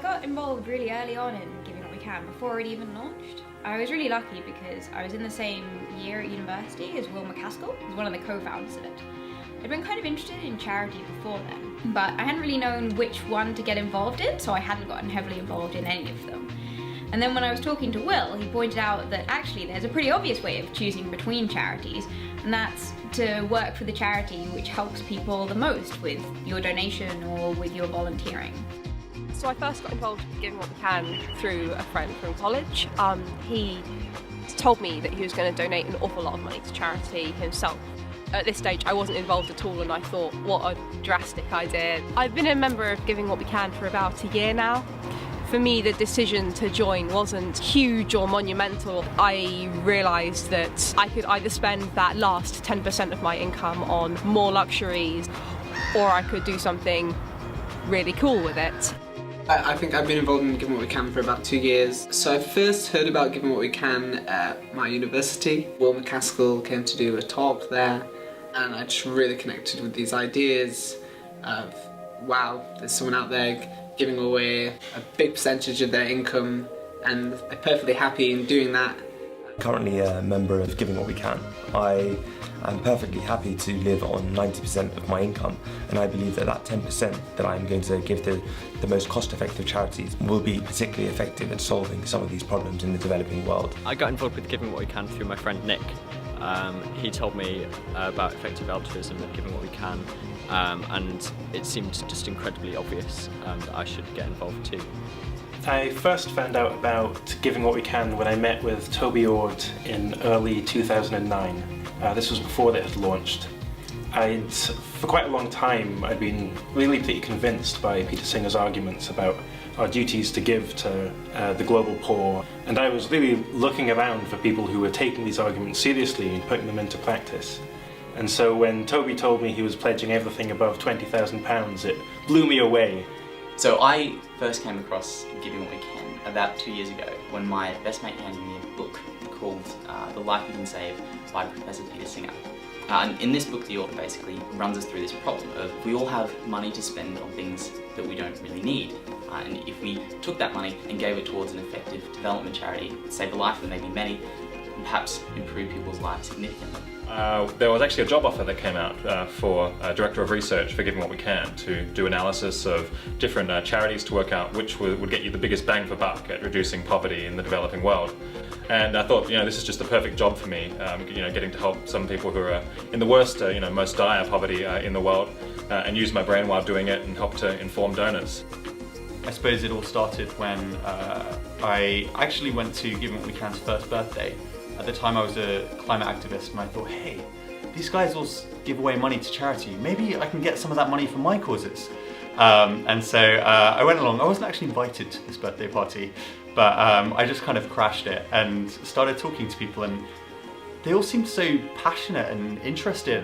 got involved really early on in Giving What We Can, before it even launched. I was really lucky because I was in the same year at university as Will MacAskill, who's one of the co-founders of it. I'd been kind of interested in charity before then, but I hadn't really known which one to get involved in, so I hadn't gotten heavily involved in any of them. And then when I was talking to Will, he pointed out that actually there's a pretty obvious way of choosing between charities, and that's to work for the charity which helps people the most with your donation or with your volunteering. So I first got involved with Giving What We Can through a friend from college. He told me that he was going to donate an awful lot of money to charity himself. At this stage I wasn't involved at all, and I thought, what a drastic idea. I've been a member of Giving What We Can for about a year now. For me, the decision to join wasn't huge or monumental. I realised that I could either spend that last 10% of my income on more luxuries, or I could do something really cool with it. I think I've been involved in Giving What We Can for about 2 years. So I first heard about Giving What We Can at my university. Will MacAskill came to do a talk there, and I just really connected with these ideas of, wow, there's someone out there giving away a big percentage of their income, and they're perfectly happy in doing that. Currently a member of Giving What We Can. I am perfectly happy to live on 90% of my income, and I believe that that 10% that I'm going to give to the most cost-effective charities will be particularly effective in solving some of these problems in the developing world. I got involved with Giving What We Can through my friend Nick. He told me about effective altruism and Giving What We Can, and it seemed just incredibly obvious that I should get involved too. I first found out about Giving What We Can when I met with Toby Ord in early 2009. This was before it had launched. For quite a long time, I'd been really pretty convinced by Peter Singer's arguments about our duties to give to the global poor, and I was really looking around for people who were taking these arguments seriously and putting them into practice. And so when Toby told me he was pledging everything above £20,000, it blew me away. So I first came across Giving What We Can about 2 years ago when my best mate handed me a book called The Life You Can Save by Professor Peter Singer. And in this book, the author basically runs us through this problem of we all have money to spend on things that we don't really need. And if we took that money and gave it towards an effective development charity, save the life of maybe many, and perhaps improve people's lives significantly. There was actually a job offer that came out for Director of Research for Giving What We Can to do analysis of different charities to work out which would get you the biggest bang for buck at reducing poverty in the developing world. And I thought, this is just the perfect job for me, getting to help some people who are in the worst, most dire poverty in the world, and use my brain while doing it and help to inform donors. I suppose it all started when I actually went to Giving What We Can's first birthday. At the time I was a climate activist, and I thought, hey, these guys all give away money to charity. Maybe I can get some of that money for my causes. And so I went along. I wasn't actually invited to this birthday party, but I just kind of crashed it and started talking to people, and they all seemed so passionate and interested.